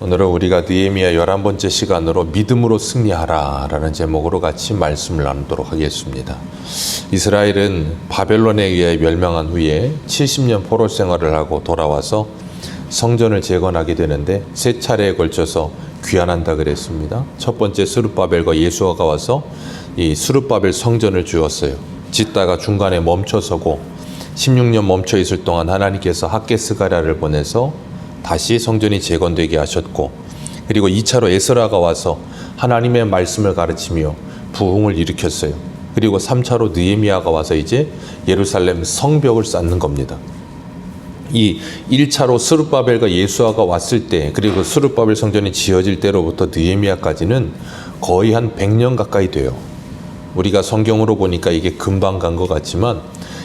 오늘은 우리가 느헤미야 11번째 시간으로 믿음으로 승리하라 라는 제목으로 같이 말씀을 나누도록 하겠습니다. 이스라엘은 바벨론에 의해 멸망한 후에 70년 포로 생활을 하고 돌아와서 성전을 재건하게 되는데 세 차례에 걸쳐서 귀환한다 그랬습니다. 첫 번째 스룹바벨과 예수아가 와서 이 스룹바벨 성전을 주었어요. 짓다가 중간에 멈춰서고 16년 멈춰 있을 동안 하나님께서 학개스가랴를 보내서 다시 성전이 재건되게 하셨고, 그리고 2차로 에스라가 와서 하나님의 말씀을 가르치며 부흥을 일으켰어요. 그리고 3차로 느헤미야가 와서 이제 예루살렘 성벽을 쌓는 겁니다. 이 1차로 스룹바벨과 예수아가 왔을 때, 그리고 스룹바벨 성전이 지어질 때로부터 느헤미야까지는 거의 한 100년 가까이 돼요. 우리가 성경으로 보니까 이게 금방 간 것 같지만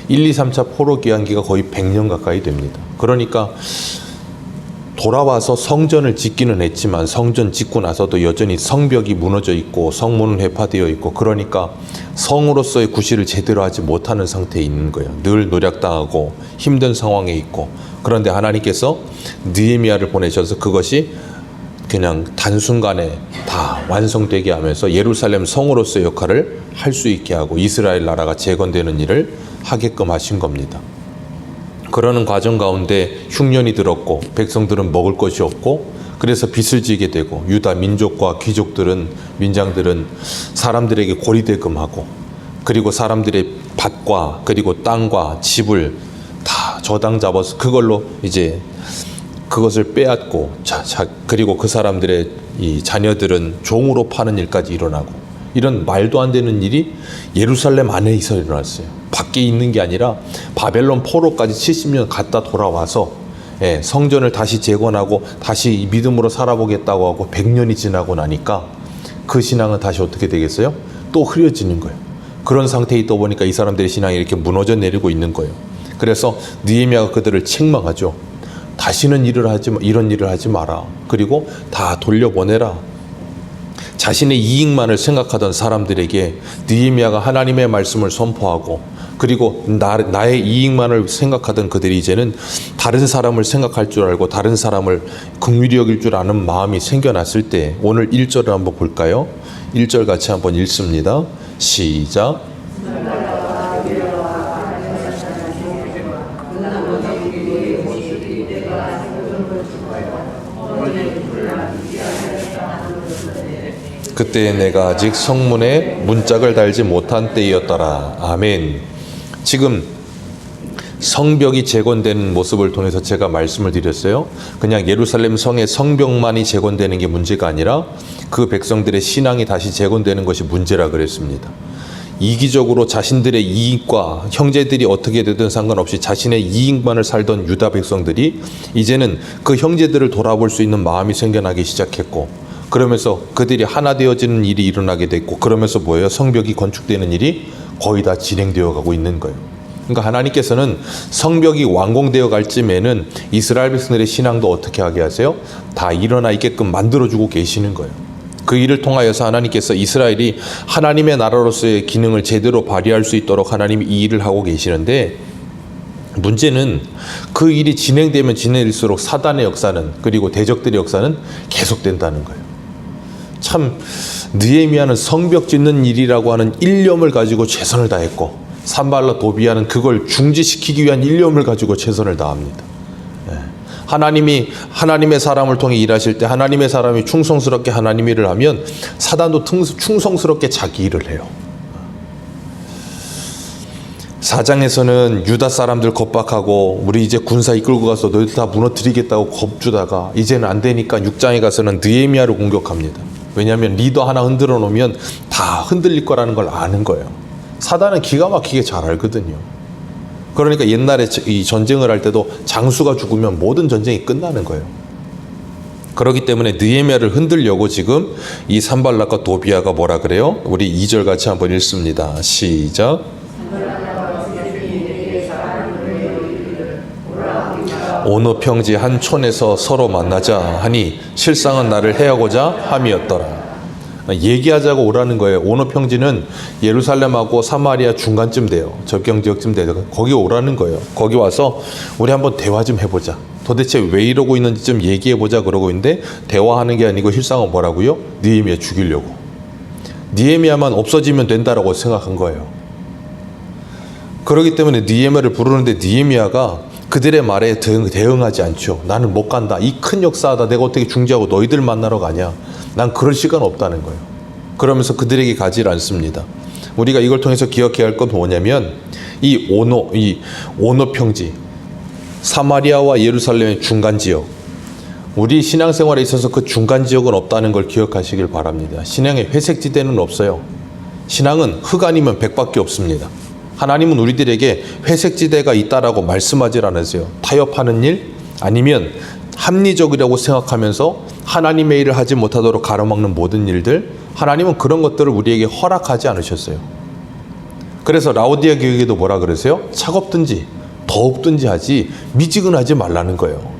1, 2, 3차 포로 귀환기가 거의 100년 가까이 됩니다. 그러니까 돌아와서 성전을 짓기는 했지만 성전 짓고 나서도 여전히 성벽이 무너져 있고 성문은 회파되어 있고, 그러니까 성으로서의 구실을 제대로 하지 못하는 상태에 있는 거예요. 늘 노략당하고 힘든 상황에 있고. 그런데 하나님께서 느헤미야를 보내셔서 그것이 그냥 단순간에 다 완성되게 하면서 예루살렘 성으로서의 역할을 할 수 있게 하고 이스라엘 나라가 재건되는 일을 하게끔 하신 겁니다. 그러는 과정 가운데 흉년이 들었고 백성들은 먹을 것이 없고, 그래서 빚을 지게 되고 유다 민족과 귀족들은, 민장들은 사람들에게 고리대금하고, 그리고 사람들의 밭과 그리고 땅과 집을 다 저당 잡아서 그걸로 이제 그것을 빼앗고, 그리고 그 사람들의 이 자녀들은 종으로 파는 일까지 일어나고, 이런 말도 안 되는 일이 예루살렘 안에서 일어났어요. 밖에 있는 게 아니라 바벨론 포로까지 70년 갔다 돌아와서 성전을 다시 재건하고 다시 믿음으로 살아보겠다고 하고 100년이 지나고 나니까 그 신앙은 다시 어떻게 되겠어요? 또 흐려지는 거예요. 그런 상태에 있다 보니까 이 사람들의 신앙이 이렇게 무너져 내리고 있는 거예요. 그래서 느헤미야가 그들을 책망하죠. 다시는 이런 일을 하지 마라. 그리고 다 돌려보내라. 자신의 이익만을 생각하던 사람들에게 느헤미야가 하나님의 말씀을 선포하고, 그리고 나의 이익만을 생각하던 그들이 이제는 다른 사람을 생각할 줄 알고 다른 사람을 긍휼히 여길 줄 아는 마음이 생겨났을 때, 오늘 1절을 한번 볼까요? 1절 같이 한번 읽습니다. 시작. 그때 내가 아직 성문에 문짝을 달지 못한 때였더라. 아멘. 지금 성벽이 재건되는 모습을 통해서 제가 말씀을 드렸어요. 그냥 예루살렘 성의 성벽만이 재건되는 게 문제가 아니라 그 백성들의 신앙이 다시 재건되는 것이 문제라 그랬습니다. 이기적으로 자신들의 이익과 형제들이 어떻게 되든 상관없이 자신의 이익만을 살던 유다 백성들이 이제는 그 형제들을 돌아볼 수 있는 마음이 생겨나기 시작했고, 그러면서 그들이 하나 되어지는 일이 일어나게 됐고, 그러면서 뭐예요? 성벽이 건축되는 일이 거의 다 진행되어 가고 있는 거예요. 그러니까 하나님께서는 성벽이 완공되어 갈 쯤에는 이스라엘 백성들의 신앙도 어떻게 하게 하세요? 다 일어나 있게끔 만들어주고 계시는 거예요. 그 일을 통하여서 하나님께서 이스라엘이 하나님의 나라로서의 기능을 제대로 발휘할 수 있도록 하나님이 이 일을 하고 계시는데, 문제는 그 일이 진행되면 진행될수록 사단의 역사는, 그리고 대적들의 역사는 계속된다는 거예요. 참 느헤미야는 성벽 짓는 일이라고 하는 일념을 가지고 최선을 다했고, 산발라 도비아는 그걸 중지시키기 위한 일념을 가지고 최선을 다합니다. 하나님의 사람을 통해 일하실 때 하나님의 사람이 충성스럽게 하나님 일을 하면 사단도 충성스럽게 자기 일을 해요. 4장에서는 유다 사람들 겁박하고 우리 이제 군사 이끌고 가서 너희들 다 무너뜨리겠다고 겁주다가 이제는 안 되니까 6장에 가서는 느헤미야를 공격합니다. 왜냐하면 리더 하나 흔들어 놓으면 다 흔들릴 거라는 걸 아는 거예요. 사단은 기가 막히게 잘 알거든요. 그러니까 옛날에 이 전쟁을 할 때도 장수가 죽으면 모든 전쟁이 끝나는 거예요. 그렇기 때문에 느헤미야를 흔들려고 지금 이 산발락과 도비아가 뭐라 그래요? 우리 2절 같이 한번 읽습니다. 시작. 어느 평지 한 촌에서 서로 만나자 하니 실상은 나를 해하고자 함이었더라. 얘기하자고 오라는 거예요. 어느 평지는 예루살렘하고 사마리아 중간쯤 돼요. 접경 지역쯤 돼요. 거기 오라는 거예요. 거기 와서 우리 한번 대화 좀 해보자. 도대체 왜 이러고 있는지 좀 얘기해보자 그러고 있는데 대화하는 게 아니고 힐상은 뭐라고요? 느헤미야 죽이려고. 느헤미야만 없어지면 된다라고 생각한 거예요. 그렇기 때문에 느헤미야를 부르는데 느헤미야가 그들의 말에 대응하지 않죠. 나는 못 간다. 이 큰 역사하다 내가 어떻게 중지하고 너희들 만나러 가냐. 난 그럴 시간 없다는 거예요. 그러면서 그들에게 가지 않습니다. 우리가 이걸 통해서 기억해야 할 건 뭐냐면 이 오노 평지, 사마리아와 예루살렘의 중간 지역, 우리 신앙생활에 있어서 그 중간 지역은 없다는 걸 기억하시길 바랍니다. 신앙의 회색지대는 없어요. 신앙은 흑 아니면 백밖에 없습니다. 하나님은 우리들에게 회색지대가 있다라고 말씀하지 않으세요. 타협하는 일 아니면 합리적이라고 생각하면서 하나님의 일을 하지 못하도록 가로막는 모든 일들, 하나님은 그런 것들을 우리에게 허락하지 않으셨어요. 그래서 라오디아 교회에도 뭐라 그러세요? 차갑든지 더웁든지 하지 미지근하지 말라는 거예요.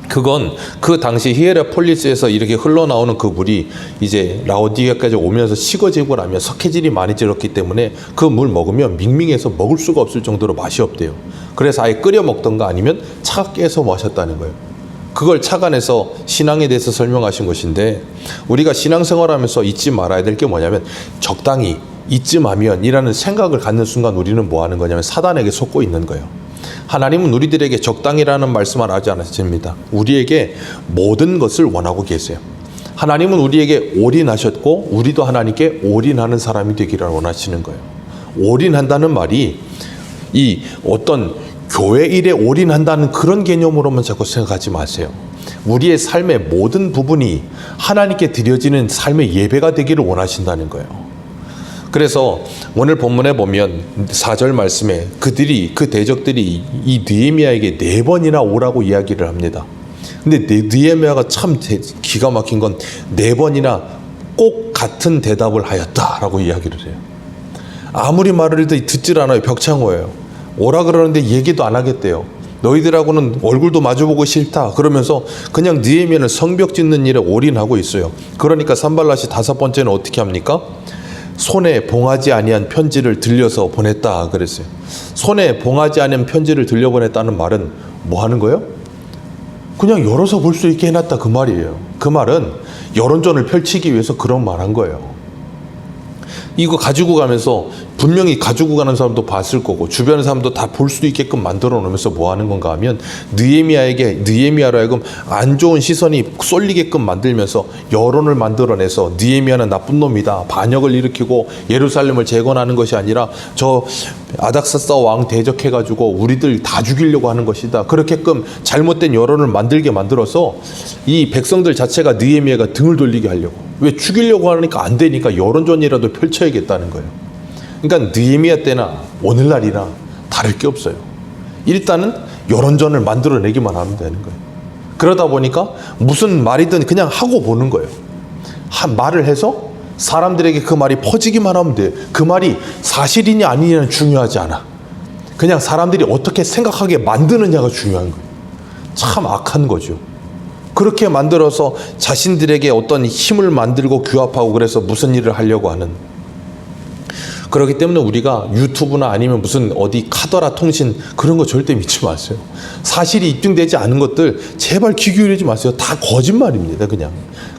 그건 그 당시 히에라폴리스에서 이렇게 흘러나오는 그 물이 이제 라오디아까지 오면서 식어지고 나면 석회질이 많이 들었기 때문에 그 물 먹으면 밍밍해서 먹을 수가 없을 정도로 맛이 없대요. 그래서 아예 끓여 먹던가 아니면 차갑게 해서 마셨다는 거예요. 그걸 착안해서 신앙에 대해서 설명하신 것인데, 우리가 신앙생활하면서 잊지 말아야 될 게 뭐냐면 적당히 이쯤 하면 이라는 생각을 갖는 순간 우리는 뭐 하는 거냐면 사단에게 속고 있는 거예요. 하나님은 우리들에게 적당이라는 말씀을 하지 않으십니다. 우리에게 모든 것을 원하고 계세요. 하나님은 우리에게 올인하셨고 우리도 하나님께 올인하는 사람이 되기를 원하시는 거예요. 올인한다는 말이 이 어떤 교회 일에 올인한다는 그런 개념으로만 자꾸 생각하지 마세요. 우리의 삶의 모든 부분이 하나님께 드려지는 삶의 예배가 되기를 원하신다는 거예요. 그래서 오늘 본문에 보면 4절 말씀에 그 대적들이 이 느헤미야에게 4번이나 오라고 이야기를 합니다. 근데 느헤미야가 참 기가 막힌 건 4번이나 꼭 같은 대답을 하였다라고 이야기를 해요. 아무리 말을 해도 듣질 않아요. 벽창호예요. 오라 그러는데 얘기도 안 하겠대요. 너희들하고는 얼굴도 마주보고 싫다 그러면서 그냥 느헤미야는 성벽 짓는 일에 올인하고 있어요. 그러니까 산발랏이 5번째는 어떻게 합니까? 손에 봉하지 아니한 편지를 들려서 보냈다 그랬어요. 손에 봉하지 않은 편지를 들려보냈다는 말은 뭐 하는 거예요? 그냥 열어서 볼 수 있게 해놨다 그 말이에요. 그 말은 여론전을 펼치기 위해서 그런 말 한 거예요. 이거 가지고 가면서 분명히 가지고 가는 사람도 봤을 거고 주변 사람도 다 볼 수 있게끔 만들어 놓으면서 뭐 하는 건가 하면 느헤미야로 하여금 안 좋은 시선이 쏠리게끔 만들면서 여론을 만들어내서 느헤미야는 나쁜 놈이다, 반역을 일으키고 예루살렘을 재건하는 것이 아니라 저 아닥사스다 왕 대적해가지고 우리들 다 죽이려고 하는 것이다, 그렇게끔 잘못된 여론을 만들게 만들어서 이 백성들 자체가 느헤미야가 등을 돌리게 하려고, 왜 죽이려고 하니까 안 되니까 여론전이라도 펼쳐야겠다는 거예요. 그러니까 느헤미야 때나 오늘날이나 다를 게 없어요. 일단은 여론전을 만들어내기만 하면 되는 거예요. 그러다 보니까 무슨 말이든 그냥 하고 보는 거예요. 말을 해서 사람들에게 그 말이 퍼지기만 하면 돼요. 그 말이 사실이냐 아니냐는 중요하지 않아. 그냥 사람들이 어떻게 생각하게 만드느냐가 중요한 거예요. 참 악한 거죠. 그렇게 만들어서 자신들에게 어떤 힘을 만들고 규합하고 그래서 무슨 일을 하려고 하는. 그렇기 때문에 우리가 유튜브나 아니면 무슨 어디 카더라 통신 그런 거 절대 믿지 마세요. 사실이 입증되지 않은 것들 제발 귀 기울이지 마세요. 다 거짓말입니다.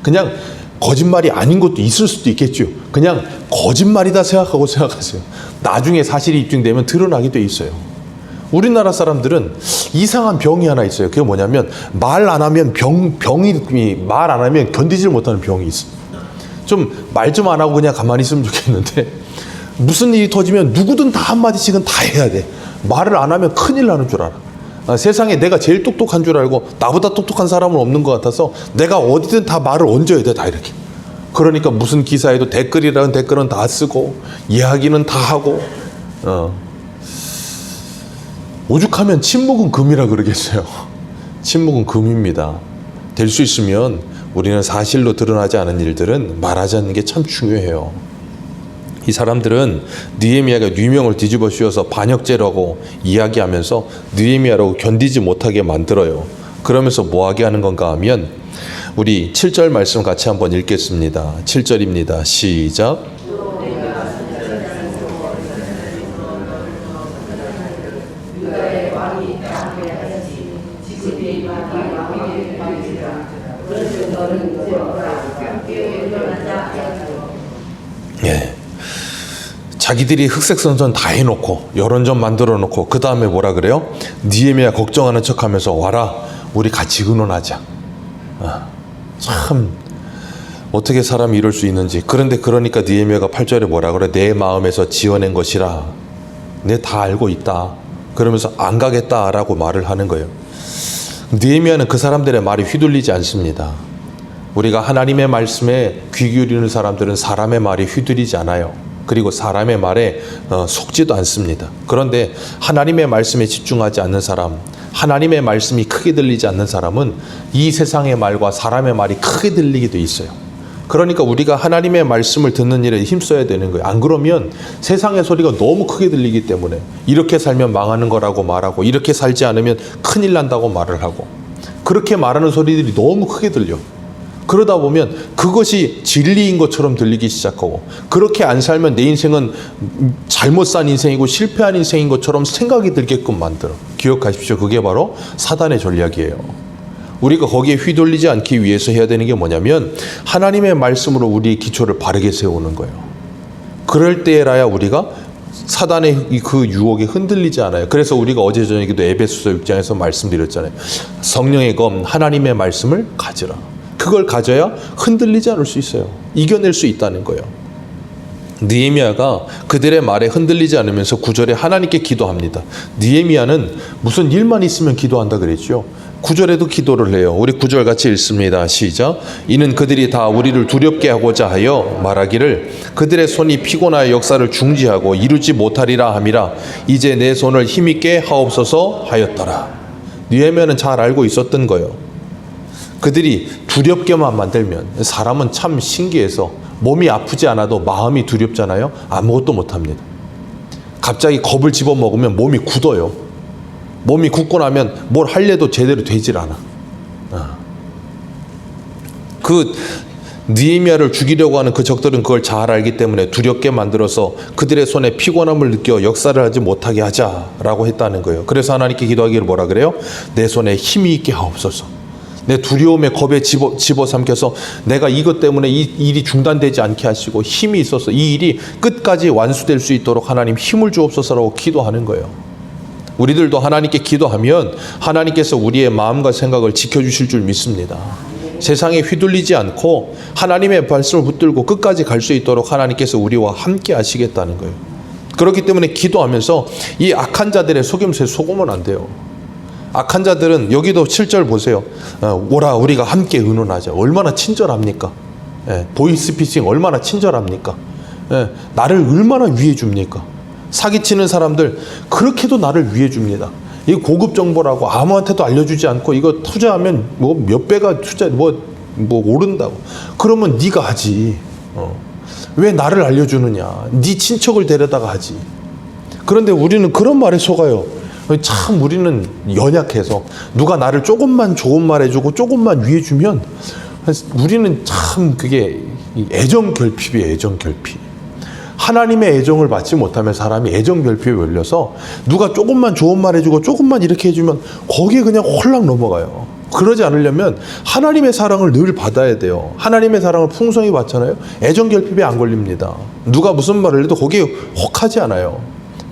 그냥 거짓말이 아닌 것도 있을 수도 있겠죠. 그냥 거짓말이다 생각하세요. 나중에 사실이 입증되면 드러나게 돼 있어요. 우리나라 사람들은 이상한 병이 하나 있어요. 그게 뭐냐면 말 안 하면 말 안 하면 견디질 못하는 병이 있어. 좀 말 좀 안 하고 그냥 가만히 있으면 좋겠는데 무슨 일이 터지면 누구든 다 한마디씩은 다 해야 돼. 말을 안 하면 큰일 나는 줄 알아. 세상에 내가 제일 똑똑한 줄 알고 나보다 똑똑한 사람은 없는 것 같아서 내가 어디든 다 말을 얹어야 돼. 다 이렇게. 그러니까 무슨 기사에도 댓글이라는 댓글은 다 쓰고 이야기는 다 하고 오죽하면 침묵은 금이라 그러겠어요. 침묵은 금입니다. 될 수 있으면 우리는 사실로 드러나지 않은 일들은 말하지 않는 게 참 중요해요. 이 사람들은 느헤미야가 유명을 뒤집어 씌워서 반역죄라고 이야기하면서 느헤미야라고 견디지 못하게 만들어요. 그러면서 뭐하게 하는 건가 하면 우리 7절 말씀 같이 한번 읽겠습니다. 7절입니다. 시작. 예. 자기들이 흑색선전 다 해놓고 여론전 만들어 놓고 그 다음에 뭐라 그래요? 느헤미야 걱정하는 척하면서 와라 우리 같이 의논하자. 참 어떻게 사람이 이럴 수 있는지. 그런데 그러니까 느헤미야가 8절에 뭐라 그래? 내 마음에서 지어낸 것이라 내 다 알고 있다. 그러면서 안 가겠다라고 말을 하는 거예요. 느헤미야는 그 사람들의 말이 휘둘리지 않습니다. 우리가 하나님의 말씀에 귀 기울이는 사람들은 사람의 말이 휘둘리지 않아요. 그리고 사람의 말에 속지도 않습니다. 그런데 하나님의 말씀에 집중하지 않는 사람, 하나님의 말씀이 크게 들리지 않는 사람은 이 세상의 말과 사람의 말이 크게 들리게 돼 있어요. 그러니까 우리가 하나님의 말씀을 듣는 일에 힘써야 되는 거예요. 안 그러면 세상의 소리가 너무 크게 들리기 때문에 이렇게 살면 망하는 거라고 말하고 이렇게 살지 않으면 큰일 난다고 말을 하고 그렇게 말하는 소리들이 너무 크게 들려. 그러다 보면 그것이 진리인 것처럼 들리기 시작하고 그렇게 안 살면 내 인생은 잘못 산 인생이고 실패한 인생인 것처럼 생각이 들게끔 만들어. 기억하십시오. 그게 바로 사단의 전략이에요. 우리가 거기에 휘둘리지 않기 위해서 해야 되는 게 뭐냐면 하나님의 말씀으로 우리의 기초를 바르게 세우는 거예요. 그럴 때라야 우리가 사단의 그 유혹에 흔들리지 않아요. 그래서 우리가 어제 저녁에도 에베소서 6장에서 말씀드렸잖아요. 성령의 검 하나님의 말씀을 가지라. 그걸 가져야 흔들리지 않을 수 있어요. 이겨낼 수 있다는 거예요. 느헤미야가 그들의 말에 흔들리지 않으면서 9절에 하나님께 기도합니다. 느헤미야는 무슨 일만 있으면 기도한다 그랬죠. 9절에도 기도를 해요. 우리 9절 같이 읽습니다. 시작. 이는 그들이 다 우리를 두렵게 하고자 하여 말하기를 그들의 손이 피곤하여 역사를 중지하고 이루지 못하리라 함이라. 이제 내 손을 힘있게 하옵소서 하였더라. 느헤미야는 잘 알고 있었던 거예요. 그들이 두렵게만 만들면 사람은 참 신기해서 몸이 아프지 않아도 마음이 두렵잖아요. 아무것도 못합니다. 갑자기 겁을 집어먹으면 몸이 굳어요. 몸이 굳고 나면 뭘 하려도 제대로 되질 않아. 그 느헤미야를 죽이려고 하는 그 적들은 그걸 잘 알기 때문에 두렵게 만들어서 그들의 손에 피곤함을 느껴 역사를 하지 못하게 하자라고 했다는 거예요. 그래서 하나님께 기도하기를 뭐라 그래요? 내 손에 힘이 있게 하옵소서. 내 두려움에 겁에 집어삼켜서 내가 이것 때문에 이 일이 중단되지 않게 하시고 힘이 있어서 이 일이 끝까지 완수될 수 있도록 하나님 힘을 주옵소서라고 기도하는 거예요. 우리들도 하나님께 기도하면 하나님께서 우리의 마음과 생각을 지켜주실 줄 믿습니다. 세상에 휘둘리지 않고 하나님의 말씀을 붙들고 끝까지 갈 수 있도록 하나님께서 우리와 함께 하시겠다는 거예요. 그렇기 때문에 기도하면서 이 악한 자들의 속임수에 속으면 안 돼요. 악한 자들은 여기도 7절 보세요. 오라 우리가 함께 의논하자. 얼마나 친절합니까? 보이스피싱 얼마나 친절합니까? 나를 얼마나 위해 줍니까? 사기치는 사람들 그렇게도 나를 위해 줍니다. 이 고급 정보라고 아무한테도 알려주지 않고 이거 투자하면 뭐 몇 배가 투자 뭐 오른다고. 그러면 네가 하지. 왜 나를 알려주느냐? 네 친척을 데려다가 하지. 그런데 우리는 그런 말에 속아요. 참 우리는 연약해서 누가 나를 조금만 좋은 말 해주고 조금만 위해주면 우리는 참 그게 애정결핍이에요. 애정결핍. 하나님의 애정을 받지 못하면 사람이 애정결핍에 걸려서 누가 조금만 좋은 말 해주고 조금만 이렇게 해주면 거기에 그냥 홀랑 넘어가요. 그러지 않으려면 하나님의 사랑을 늘 받아야 돼요. 하나님의 사랑을 풍성히 받잖아요. 애정결핍에 안 걸립니다. 누가 무슨 말을 해도 거기에 혹하지 않아요.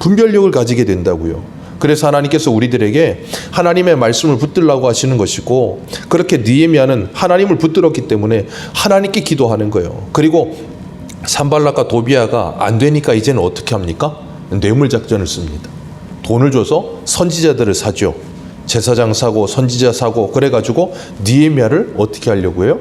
분별력을 가지게 된다고요. 그래서 하나님께서 우리들에게 하나님의 말씀을 붙들라고 하시는 것이고 그렇게 느헤미야는 하나님을 붙들었기 때문에 하나님께 기도하는 거예요. 그리고 산발락과 도비아가 안 되니까 이제는 어떻게 합니까? 뇌물작전을 씁니다. 돈을 줘서 선지자들을 사죠. 제사장 사고 선지자 사고 그래가지고 느헤미야를 어떻게 하려고 해요?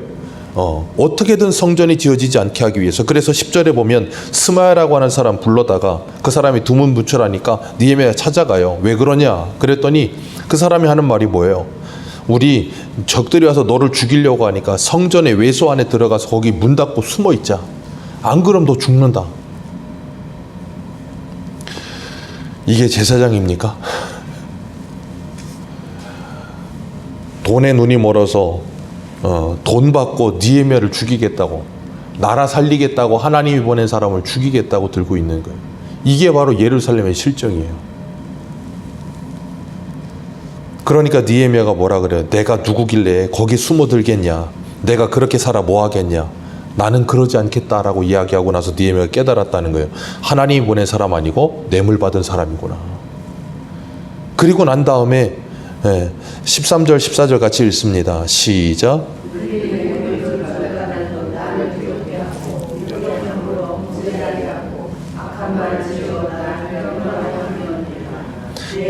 어떻게든 성전이 지어지지 않게 하기 위해서. 그래서 10절에 보면 스마야라고 하는 사람 불러다가 그 사람이 두문부처라니까 느헤미야 찾아가요. 왜 그러냐? 그랬더니 그 사람이 하는 말이 뭐예요? 우리 적들이 와서 너를 죽이려고 하니까 성전의 외소 안에 들어가서 거기 문 닫고 숨어 있자. 안 그럼 너 죽는다. 이게 제사장입니까? 돈에 눈이 멀어서 돈 받고 느헤미야를 죽이겠다고, 나라 살리겠다고 하나님이 보낸 사람을 죽이겠다고 들고 있는 거예요. 이게 바로 예루살렘의 실정이에요. 그러니까 느헤미야가 뭐라 그래요? 내가 누구길래 거기 숨어들겠냐? 내가 그렇게 살아 뭐 하겠냐? 나는 그러지 않겠다라고 이야기하고 나서 느헤미야가 깨달았다는 거예요. 하나님이 보낸 사람 아니고 뇌물 받은 사람이구나. 그리고 난 다음에 13절 14절 같이 읽습니다. 시작.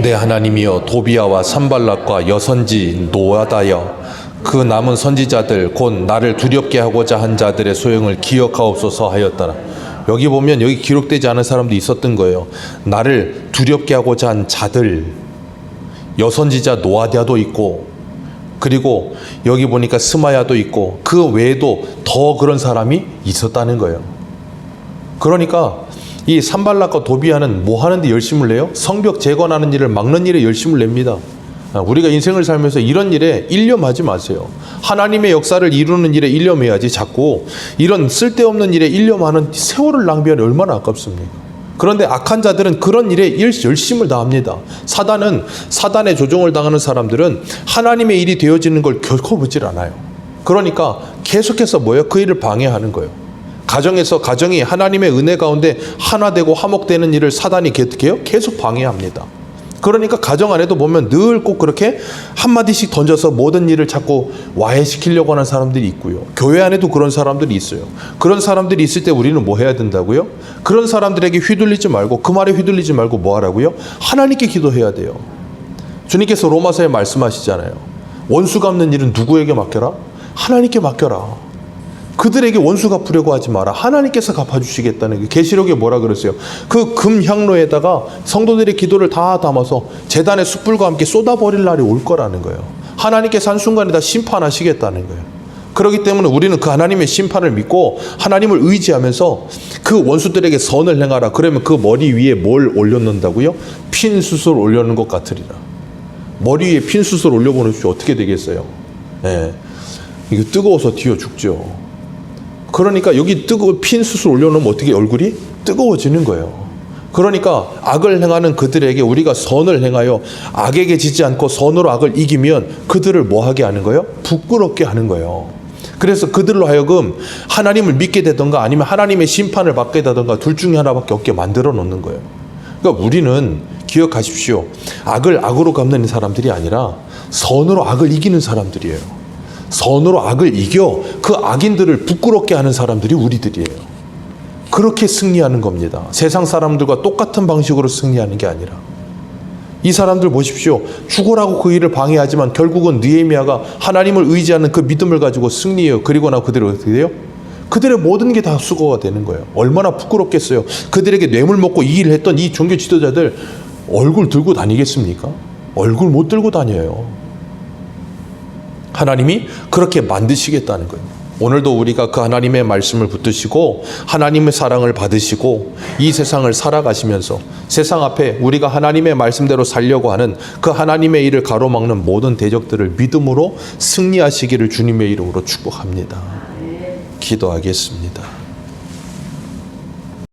내 하나님이여 도비야와 산발락과 여선지 노아다여 그 남은 선지자들 곧 나를 두렵게 하고자 한 자들의 소용을 기억하옵소서 하였더라. 여기 보면 여기 기록되지 않은 사람도 있었던 거예요. 나를 두렵게 하고자 한 자들, 여선지자 노아디아도 있고, 그리고 여기 보니까 스마야도 있고, 그 외에도 더 그런 사람이 있었다는 거예요. 그러니까 이 산발락과 도비야는 뭐 하는데 열심을 내요? 성벽 재건하는 일을 막는 일에 열심을 냅니다. 우리가 인생을 살면서 이런 일에 일념하지 마세요. 하나님의 역사를 이루는 일에 일념해야지. 자꾸 이런 쓸데없는 일에 일념하는 세월을 낭비하니 얼마나 아깝습니까? 그런데 악한 자들은 그런 일에 열심을 다합니다. 사단은 사단의 조종을 당하는 사람들은 하나님의 일이 되어지는 걸 결코 보질 않아요. 그러니까 계속해서 뭐예요? 그 일을 방해하는 거예요. 가정에서 가정이 하나님의 은혜 가운데 하나 되고 화목되는 일을 사단이 계속 방해합니다. 그러니까 가정 안에도 보면 늘 꼭 그렇게 한마디씩 던져서 모든 일을 자꾸 와해시키려고 하는 사람들이 있고요. 교회 안에도 그런 사람들이 있어요. 그런 사람들이 있을 때 우리는 뭐 해야 된다고요? 그런 사람들에게 휘둘리지 말고, 그 말에 휘둘리지 말고 뭐 하라고요? 하나님께 기도해야 돼요. 주님께서 로마서에 말씀하시잖아요. 원수 갚는 일은 누구에게 맡겨라? 하나님께 맡겨라. 그들에게 원수 갚으려고 하지 마라. 하나님께서 갚아주시겠다는 게 계시록에 뭐라 그랬어요? 그 금향로에다가 성도들의 기도를 다 담아서 제단의 숯불과 함께 쏟아버릴 날이 올 거라는 거예요. 하나님께서 한순간에 다 심판하시겠다는 거예요. 그렇기 때문에 우리는 그 하나님의 심판을 믿고 하나님을 의지하면서 그 원수들에게 선을 행하라. 그러면 그 머리 위에 뭘 올려놓는다고요? 핀 숯을 올려놓는 것 같으리라. 머리 위에 핀 숯을 올려보내십시오. 어떻게 되겠어요? 이거 뜨거워서 뒤어 죽죠. 그러니까 여기 핀 숯을 올려놓으면 어떻게 얼굴이 뜨거워지는 거예요. 그러니까 악을 행하는 그들에게 우리가 선을 행하여 악에게 지지 않고 선으로 악을 이기면 그들을 뭐 하게 하는 거예요? 부끄럽게 하는 거예요. 그래서 그들로 하여금 하나님을 믿게 되던가 아니면 하나님의 심판을 받게 되던가 둘 중에 하나밖에 없게 만들어 놓는 거예요. 그러니까 우리는 기억하십시오. 악을 악으로 갚는 사람들이 아니라 선으로 악을 이기는 사람들이에요. 선으로 악을 이겨 그 악인들을 부끄럽게 하는 사람들이 우리들이에요. 그렇게 승리하는 겁니다. 세상 사람들과 똑같은 방식으로 승리하는 게 아니라. 이 사람들 보십시오. 죽어라고 그 일을 방해하지만 결국은 느헤미야가 하나님을 의지하는 그 믿음을 가지고 승리해요. 그리고 나 그들이 어떻게 돼요? 그들의 모든 게 다 수고가 되는 거예요. 얼마나 부끄럽겠어요. 그들에게 뇌물 먹고 이 일을 했던 이 종교 지도자들 얼굴 들고 다니겠습니까? 얼굴 못 들고 다녀요. 하나님이 그렇게 만드시겠다는 거예요. 오늘도 우리가 그 하나님의 말씀을 붙드시고 하나님의 사랑을 받으시고 이 세상을 살아가시면서 세상 앞에 우리가 하나님의 말씀대로 살려고 하는 그 하나님의 일을 가로막는 모든 대적들을 믿음으로 승리하시기를 주님의 이름으로 축복합니다. 기도하겠습니다.